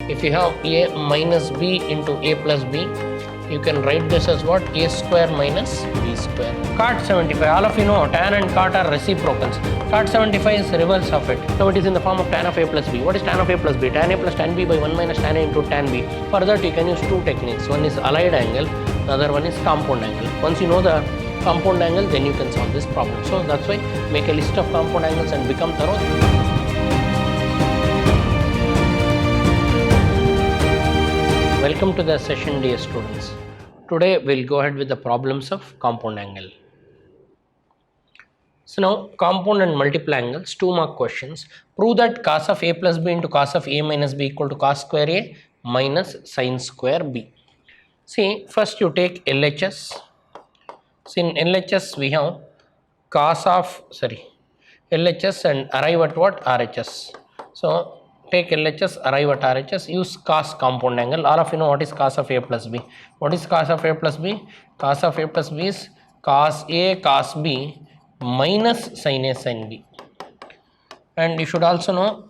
if you have a minus b into a plus b, you can write this as what? A square minus b square. Cot 75, all of you know tan and cot are reciprocals. Cot 75 is reverse of it. So it is in the form of tan of a plus b. What is tan of a plus b? Tan a plus tan b by 1 minus tan a into tan b. For that you can use two techniques. One is allied angle, the other one is compound angle. Once you know the compound angle, then you can solve this problem. So that's why make a list of compound angles and become thorough. Welcome to the session, dear students. Today we'll go ahead with the problems of compound angle. So now compound and multiple angles, 2 mark questions. Prove that cos of a plus b into cos of a minus b equal to cos square a minus sin square b. See, first you take LHS. So in LHS we have LHS and arrive at what? RHS. So take LHS, arrive at RHS, use cos compound angle. All of you know what is cos of a plus b. What is cos of a plus b? Cos of a plus b is cos a cos b minus sin a sin b. And you should also know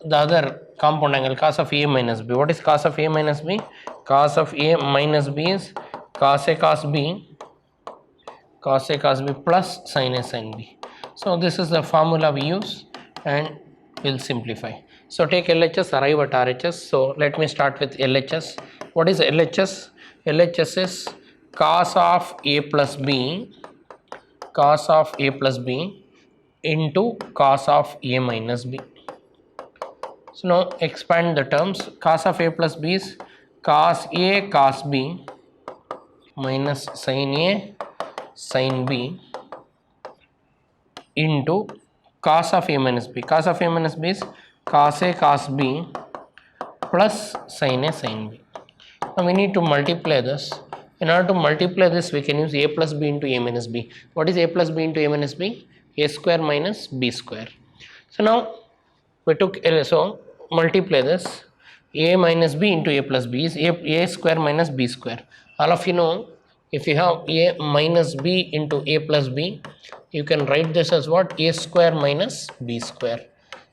the other compound angle, cos of a minus b. What is cos of a minus b? Cos of a minus b is cos a cos b plus sin a sin b. So this is the formula we use and we'll simplify. So take LHS, arrive at RHS. So let me start with LHS. What is LHS? LHS is cos of a plus b into cos of a minus b. So now expand the terms. Cos of a plus b is cos a cos b minus sin a sin b into cos of a minus b. Cos of a minus b is cos a cos b plus sin a sin b. Now we need to multiply this. In order to multiply this, we can use a plus b into a minus b. What is a plus b into a minus b? A square minus b square. So now we took so multiply this. A minus b into a plus b is a square minus b square. All of you know, if you have a minus b into a plus b, you can write this as what? A square minus b square.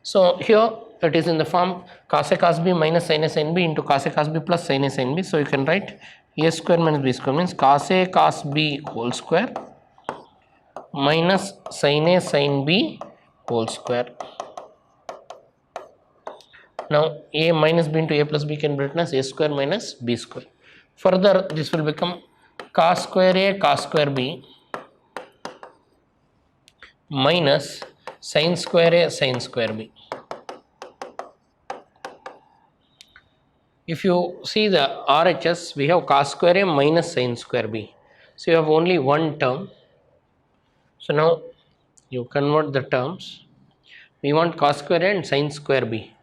So here it is in the form cos a cos b minus sin a sin b into cos a cos b plus sin a sin b. So you can write a square minus b square means cos a cos b whole square minus sin a sin b whole square. Now a minus b into a plus b can be written as a square minus b square. Further this will become cos square a cos square b minus sin square a sin square b. If you see the RHS, we have cos square a minus sin square b. So you have only one term. So now you convert the terms. We want cos square a and sin square b.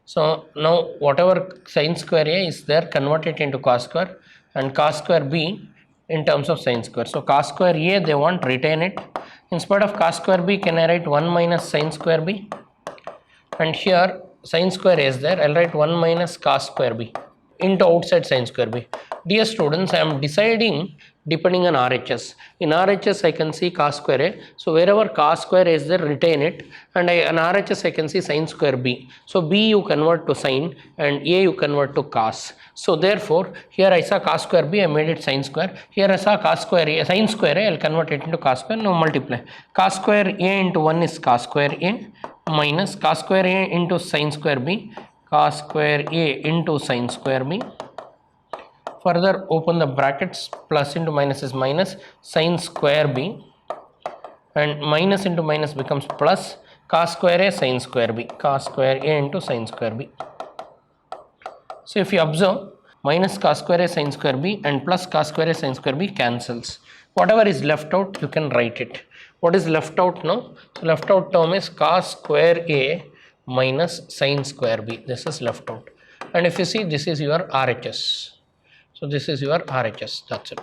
So now whatever sin square a is there, convert it into cos square, and cos square b in terms of sin square. So cos square a they want, retain it. Instead of cos square b, can I write 1 minus sin square b? And here sin square a is there, I'll write 1 minus cos square b into outside sin square b. Dear students, I am deciding depending on RHS. In RHS I can see cos square a. So wherever cos square a is there, retain it. And in RHS I can see sin square b. So b you convert to sin and a you convert to cos. So therefore here I saw cos square b, I made it sin square. Here I saw cos square a, sin square a, I'll convert it into cos square. Now multiply. Cos square a into 1 is cos square a minus cos square a into sin square b, cos square a into sin square b. Further open the brackets, plus into minus is minus sin square b, and minus into minus becomes plus cos square a sin square b, cos square a into sin square b. So if you observe, minus cos square a sin square b and plus cos square a sin square b cancels. Whatever is left out, you can write it. What is left out now? So left out term is cos square a minus sin square b. This is left out. And if you see, this is your RHS. So this is your RHS, that's it.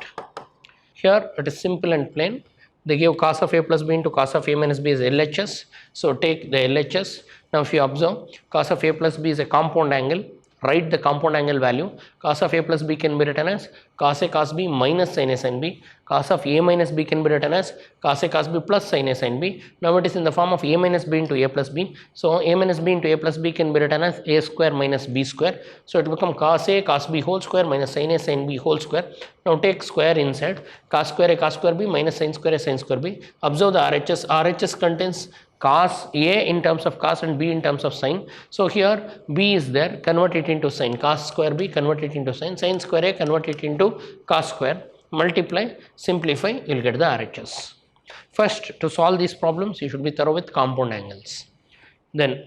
Here it is simple and plain. They give cos of a plus b into cos of a minus b is LHS. So take the LHS. Now if you observe, cos of a plus b is a compound angle. write the compound angle value. Cos of a plus b can be written as cos a cos b minus sin a sin b. Cos of a minus b can be written as cos a cos b plus sin a sin b. Now it is in the form of a minus b into a plus b. So a minus b into a plus b can be written as a square minus b square. So it will become cos a cos b whole square minus sin a sin b whole square. Now take square inside. Cos square a cos square b minus sin square a sin square b. Observe the RHS. RHS contains cos a in terms of cos and b in terms of sin. So here b is there, convert it into sin. Cos square b, convert it into sin. Sin square a, convert it into cos square. Multiply, simplify, you will get the RHS. First, to solve these problems, you should be thorough with compound angles. Then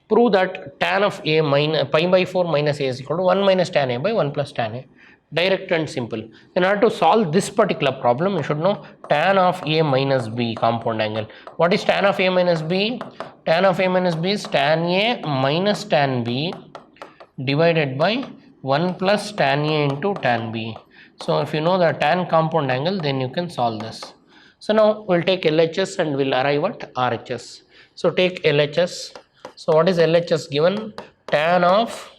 prove that tan of a minus pi by 4 minus a is equal to 1 minus tan a by 1 plus tan a. Direct and simple. In order to solve this particular problem, you should know tan of a minus b compound angle. What is tan of a minus b? Tan of a minus b is tan a minus tan b divided by 1 plus tan a into tan b. So if you know the tan compound angle, then you can solve this. So now we'll take LHS and we'll arrive at RHS. So take LHS. So what is LHS given? Tan of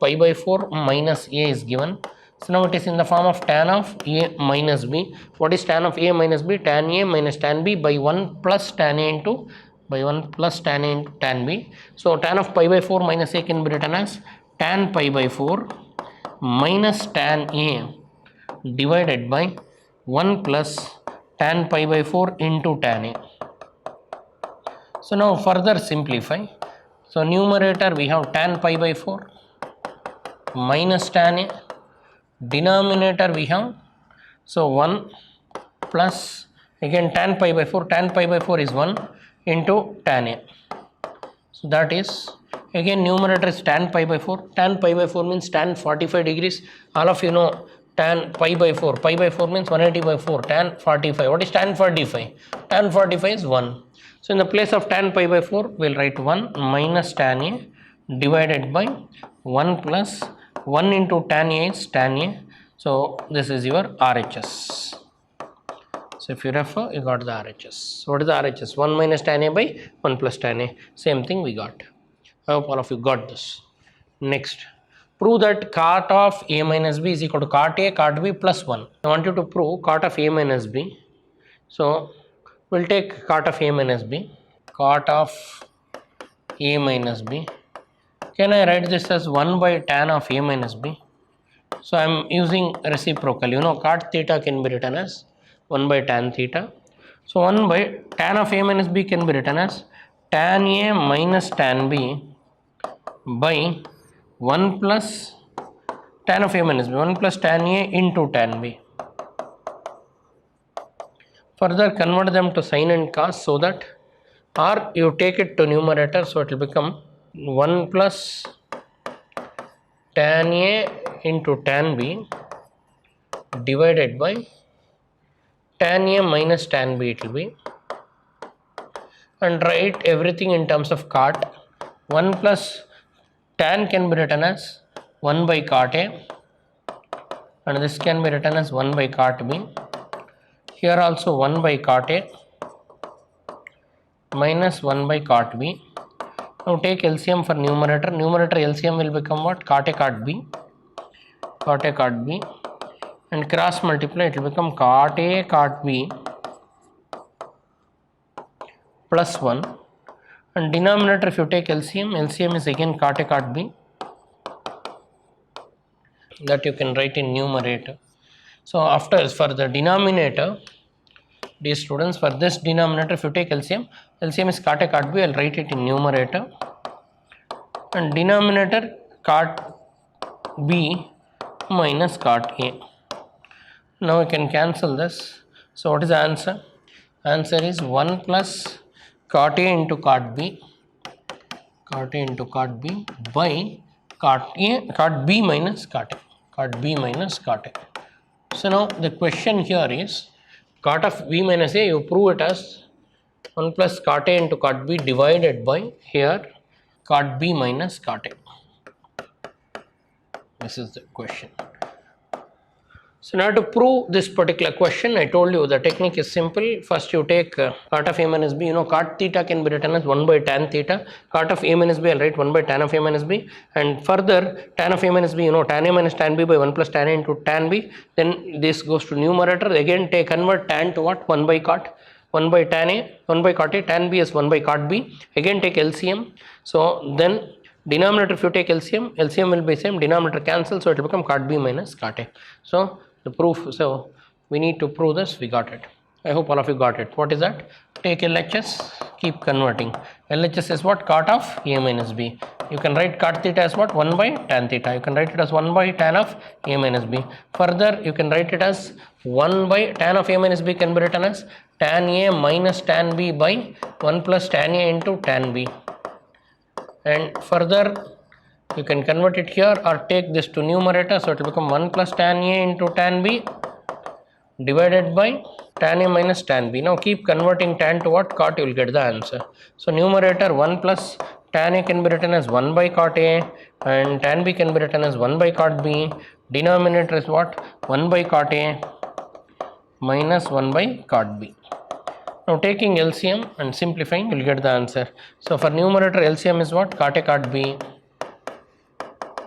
pi by 4 minus a is given. So now it is in the form of tan of a minus b. What is tan of a minus b? Tan a minus tan b by 1 plus tan a into tan b. So tan of pi by 4 minus a can be written as tan pi by 4 minus tan a divided by 1 plus tan pi by 4 into tan a. So now further simplify. So numerator we have tan pi by 4 minus tan a. Denominator we have, so 1 plus again tan pi by 4. Tan pi by 4 is 1 into tan a. So that is again numerator is tan pi by 4. Tan pi by 4 means tan 45 degrees. All of you know tan pi by 4. Pi by 4 means 180 by 4. Tan 45. What is tan 45? Tan 45 is 1. So in the place of tan pi by 4, we will write 1 minus tan a divided by 1 plus 1 into tan a is tan a. So this is your RHS. So if you refer, you got the RHS. So what is the RHS? 1 minus tan a by 1 plus tan a. Same thing we got. I hope all of you got this. Next, prove that cot of a minus b is equal to cot a cot b plus 1. I want you to prove cot of a minus b. So we'll take cot of a minus b. Cot of a minus b. Can I write this as 1 by tan of a minus b? So I am using reciprocal. You know cot theta can be written as 1 by tan theta. So 1 by tan of a minus b can be written as tan a minus tan b by 1 plus tan of a minus b, 1 plus tan a into tan b. Further convert them to sin and cos so that, or you take it to numerator, so it will become 1 plus tan a into tan b divided by tan a minus tan b it will be, and write everything in terms of cot. 1 plus tan can be written as 1 by cot a, and this can be written as 1 by cot b. Here also 1 by cot a minus 1 by cot b. Now take LCM for numerator. Numerator LCM will become what? Cot a cot b. Cot a cot b. And cross multiply, it will become cot a cot b plus 1. And denominator, if you take LCM, LCM is again cot a cot b. That you can write in numerator. So after, for the denominator, dear students, for this denominator, if you take LCM, LCM is cot a cot b, I will write it in numerator. And denominator cot b minus cot a. Now we can cancel this. So what is the answer? Answer is 1 plus cot a into cot b, cot a into cot b by cot b minus cot a, cot b minus cot a. So now the question here is cot of b minus a, you prove it as 1 plus cot a into cot b divided by here cot b minus cot a. This is the question. So now to prove this particular question, I told you the technique is simple. First you take cot of a minus b. You know cot theta can be written as 1 by tan theta. Cot of a minus b, I'll write 1 by tan of a minus b. And further tan of a minus b, you know tan a minus tan b by 1 plus tan a into tan b. Then this goes to numerator. Again take convert tan to what? 1 by cot. 1 by tan a, 1 by cot a, tan b is 1 by cot b. Again take LCM. So then denominator, if you take LCM, LCM will be same, denominator cancel, so it will become cot b minus cot a. So the proof, so we need to prove this, we got it. I hope all of you got it. What is that? Take LHS, keep converting. LHS is what? Cot of a minus b. You can write cot theta as what? 1 by tan theta. You can write it as 1 by tan of a minus b. Further, you can write it as 1 by tan of a minus b can be written as tan a minus tan b by 1 plus tan a into tan b. And further, you can convert it here or take this to numerator, so it will become 1 plus tan a into tan b divided by tan a minus tan b. Now keep converting tan to what? Cot, you will get the answer. So numerator 1 plus tan a can be written as 1 by cot a and tan b can be written as 1 by cot b. Denominator is what? 1 by cot a minus 1 by cot b. Now taking LCM and simplifying, you will get the answer. So for numerator, LCM is what? Cot a cot b.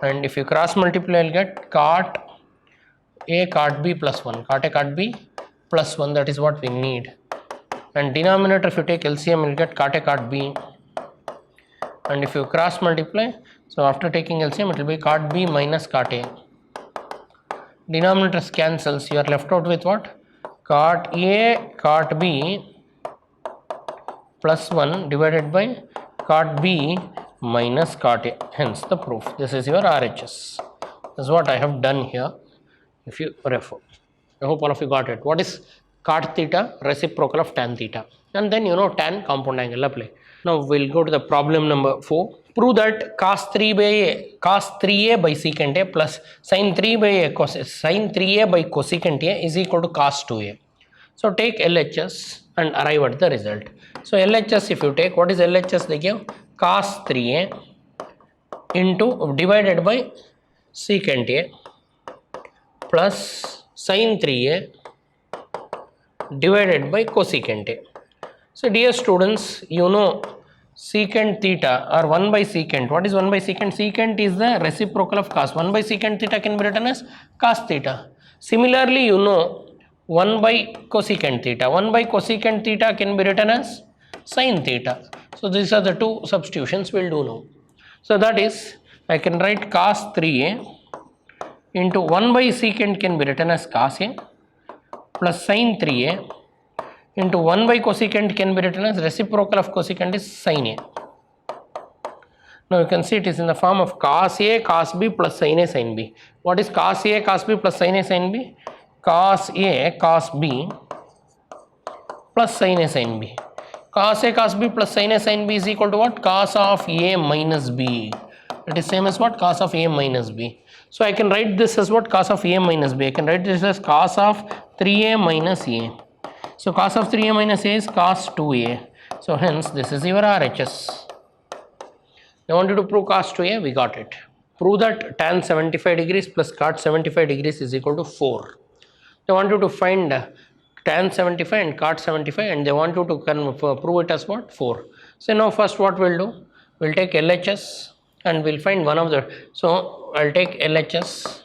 And if you cross multiply, you'll get cot a cot b plus 1. Cot a cot b plus 1, that is what we need. And denominator, if you take LCM, you'll get cot a cot b. And if you cross multiply, so after taking LCM, it will be cot b minus cot a. Denominators cancels, you are left out with what? Cot a cot b plus 1 divided by cot b minus cot a, hence the proof. This is your RHS. This is what I have done here. If you refer, I hope all of you got it. What is cot theta? Reciprocal of tan theta. And then you know tan compound angle apply. Now we'll go to the problem number 4. Prove that cos 3a by secant a plus sin 3a by cosecant a is equal to cos 2a. So take LHS and arrive at the result. So LHS, if you take, what is LHS? They give cos 3a into divided by secant a plus sin 3a divided by cosecant a. So dear students, you know secant theta or 1 by secant. What is 1 by secant? Secant is the reciprocal of cos. 1 by secant theta can be written as cos theta. Similarly, you know 1 by cosecant theta. 1 by cosecant theta can be written as sin theta. So these are the two substitutions we'll do now. So that is, I can write cos 3a into 1 by secant can be written as cos a plus sin 3a into 1 by cosecant can be written as reciprocal of cosecant is sin a. Now you can see it is in the form of cos a cos b plus sin a sin b. What is cos a cos b plus sin a sin b? Cos a cos b plus sin a sin b. Cos a cos b plus sin a sin b is equal to what? Cos of a minus b. It is same as what? Cos of a minus b. So I can write this as what? Cos of a minus b. I can write this as cos of 3a minus a. So cos of 3a minus a is cos 2a. So hence this is your RHS. I wanted to prove cos 2a, we got it. Prove that tan 75 degrees plus cot 75 degrees is equal to 4. They want you to find tan 75 and cot 75 and they want you to prove it as what? 4. So now first what we'll do? We'll take LHS and we'll find one of the, so I'll take LHS,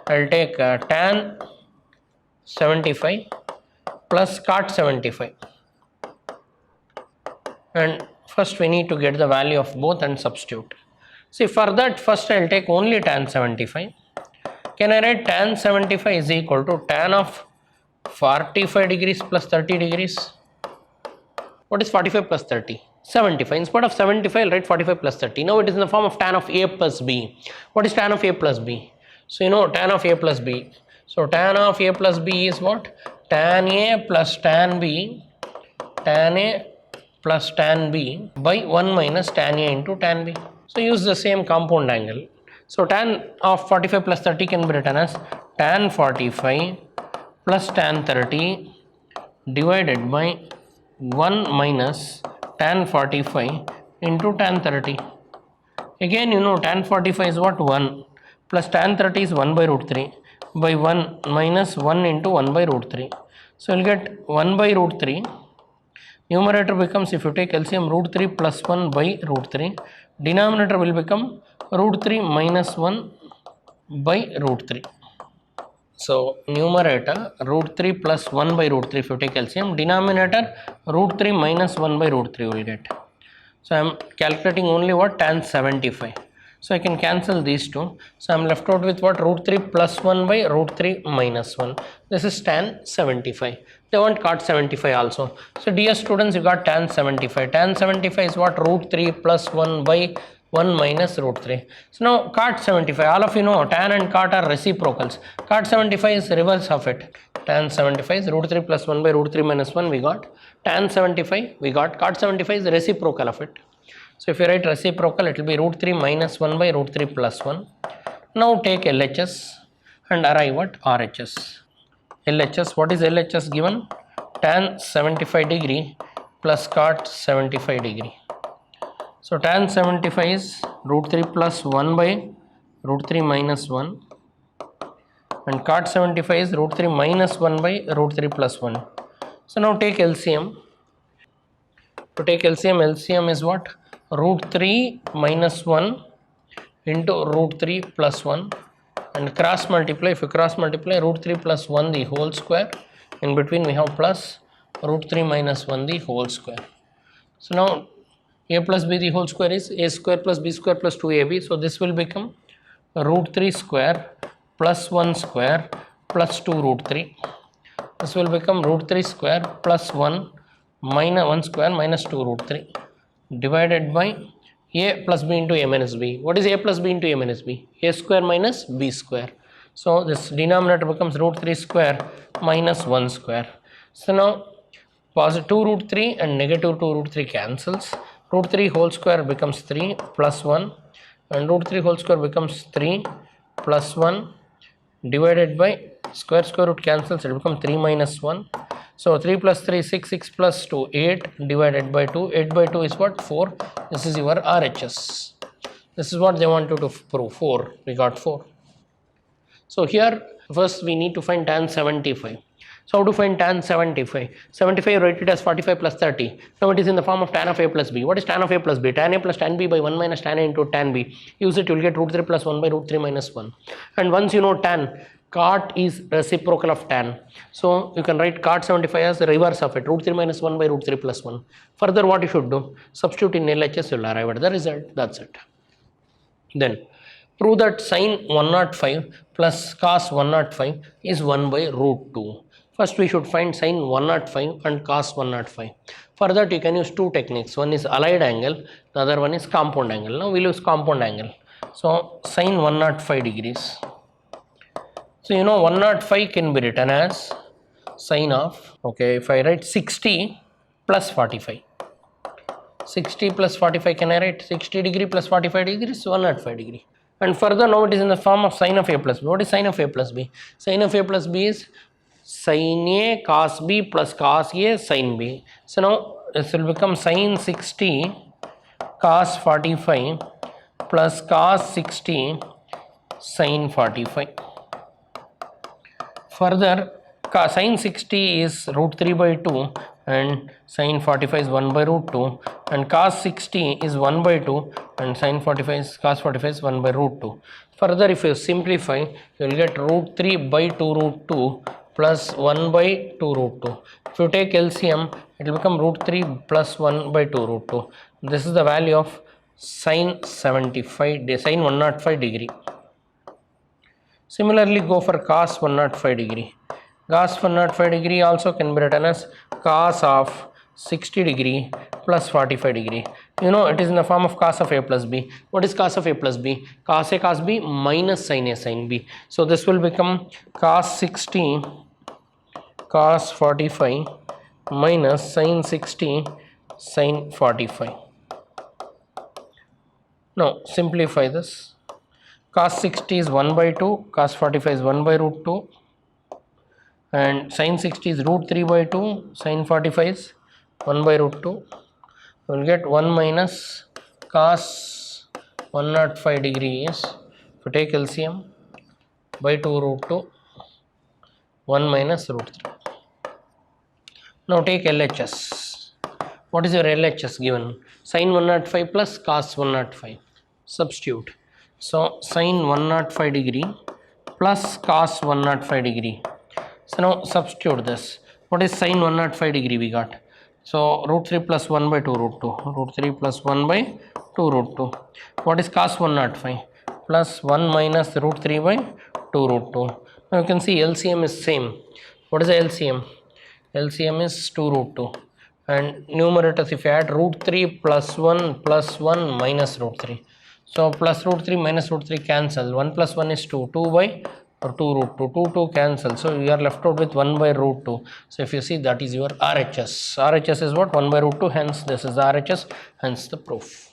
I'll take tan 75 plus cot 75 and first we need to get the value of both and substitute. See, for that first I'll take only tan 75. Can I write tan 75 is equal to tan of 45 degrees plus 30 degrees? What is 45 plus 30? 75. Instead of 75, I'll write 45 plus 30. Now it is in the form of tan of a plus b. What is tan of a plus b? So you know tan of a plus b. So tan of a plus b is what? Tan a plus tan b, tan a plus tan b by 1 minus tan a into tan b. So use the same compound angle. So tan of 45 plus 30 can be written as tan 45 plus tan 30 divided by 1 minus tan 45 into tan 30. Again you know tan 45 is what? 1 plus tan 30 is 1 by root 3 by 1 minus 1 into 1 by root 3. So we'll get 1 by root 3. Numerator becomes, if you take LCM, root 3 plus 1 by root 3. Denominator will become root 3 minus 1 by root 3. So numerator root 3 plus 1 by root 3 if you take LCM. Denominator root 3 minus 1 by root 3 will get. So I am calculating only what? Tan 75. So I can cancel these two. So I am left out with what? Root 3 plus 1 by root 3 minus 1. This is tan 75. They want cot 75 also. So dear students, you got tan 75. Tan 75 is what? Root 3 plus 1 by 1 minus root 3. So now cot 75. All of you know tan and cot are reciprocals. Cot 75 is reverse of it. Tan 75 is root 3 plus 1 by root 3 minus 1 we got. Tan 75 we got. Cot 75 is the reciprocal of it. So if you write reciprocal, it will be root 3 minus 1 by root 3 plus 1. Now take LHS and arrive at RHS. LHS, what is LHS given? Tan 75 degree plus cot 75 degree. So tan 75 is root 3 plus 1 by root 3 minus 1. And cot 75 is root 3 minus 1 by root 3 plus 1. So now take LCM. To take LCM, LCM is what? Root 3 minus 1 into root 3 plus 1, and cross multiply. If you cross multiply, root 3 plus 1 the whole square, in between we have plus root 3 minus 1 the whole square. So now a plus b the whole square is a square plus b square plus 2ab. So this will become root 3 square plus 1 square plus 2 root 3. This will become root 3 square plus 1 minus 1 square minus 2 root 3 divided by a plus b into a minus b. What is a plus b into a minus b? A square minus b square. So this denominator becomes root 3 square minus 1 square. So now positive 2 root 3 and negative 2 root 3 cancels. Root 3 whole square becomes 3 plus 1, and root 3 whole square becomes 3 plus 1 divided by square root cancels, it becomes 3 minus 1. So 3 plus 3 6, 6 plus 2 8 divided by 2. 8 by 2 is what? 4. This is your RHS. This is what they want you to prove. 4. We got 4. So here first we need to find tan 75. So how to find tan 75? 75 write it as 45 plus 30. Now it is in the form of tan of a plus b. What is tan of a plus b? Tan a plus tan b by 1 minus tan a into tan b. Use it, you will get root 3 plus 1 by root 3 minus 1. And once you know tan, cot is reciprocal of tan. So you can write cot 75 as the reverse of it, root 3 minus 1 by root 3 plus 1. Further what you should do? Substitute in LHS, you will arrive at the result. That's it. Then prove that sin 105 plus cos 105 is 1 by root 2. First we should find sin 105 and cos 105. For that you can use two techniques. One is allied angle, the other one is compound angle. Now we will use compound angle. So sin 105 degrees. So you know 105 can be written as sine of, okay, if I write 60 plus 45. 60 plus 45, can I write 60 degree plus 45 degrees? 105 degree. And further now it is in the form of sine of a plus b. What is sine of a plus b? Sine of a plus b is sin a cos b plus cos a sin b. So now this will become sin 60 cos 45 plus cos 60 sin 45. Further, sin 60 is root 3 by 2 and sin 45 is 1 by root 2, and cos 60 is 1 by 2 and sin 45 is cos 45 is 1 by root 2. Further, if you simplify, you will get root 3 by 2 root 2 plus 1 by 2 root 2. If you take LCM, it will become root 3 plus 1 by 2 root 2. This is the value of sin 105 degree. Similarly, go for cos 105 degree. Cos 105 degree also can be written as cos of 60 degree plus 45 degree. You know it is in the form of cos of a plus b. What is cos of a plus b? Cos a cos b minus sin a sin b. So this will become cos 60 cos 45 minus sin 60 sin 45. Now simplify this. Cos 60 is 1 by 2, cos 45 is 1 by root 2, and sin 60 is root 3 by 2, sin 45 is 1 by root 2. You will get 1 minus cos 105 degree is, if you take LCM, by 2 root 2 1 minus root 3. Now take LHS. What is your LHS given? Sin 105 plus cos 105. Substitute. So sin 105 degree plus cos 105 degree. So now substitute this. What is sin 105 degree we got? So root 3 plus 1 by 2 root 2. Root 3 plus 1 by 2 root 2. What is cos 105? Plus 1 minus root 3 by 2 root 2. Now you can see LCM is same. What is the LCM? LCM is 2 root 2. And numerators, if you add root 3 plus 1 minus root 3. So plus root 3 minus root 3 cancel. 1 plus 1 is 2. 2 by or 2 root 2. 2 cancel. So you are left out with 1 by root 2. So if you see, that is your RHS. RHS is what? 1 by root 2. Hence this is RHS. Hence the proof.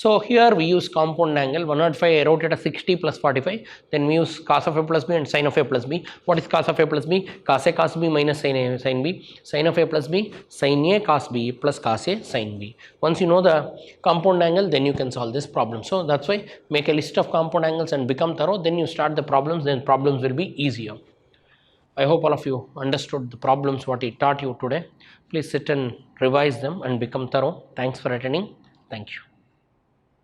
So here we use compound angle. 105 I wrote it as 60 plus 45. Then we use cos of A plus B and sin of A plus B. What is cos of A plus B? Cos A cos B minus sin A sin B. Sin of A plus B, sin A cos B plus cos A sin B. Once you know the compound angle, then you can solve this problem. So that's why make a list of compound angles and become thorough. Then you start the problems. Then problems will be easier. I hope all of you understood the problems what he taught you today. Please sit and revise them and become thorough. Thanks for attending. Thank you.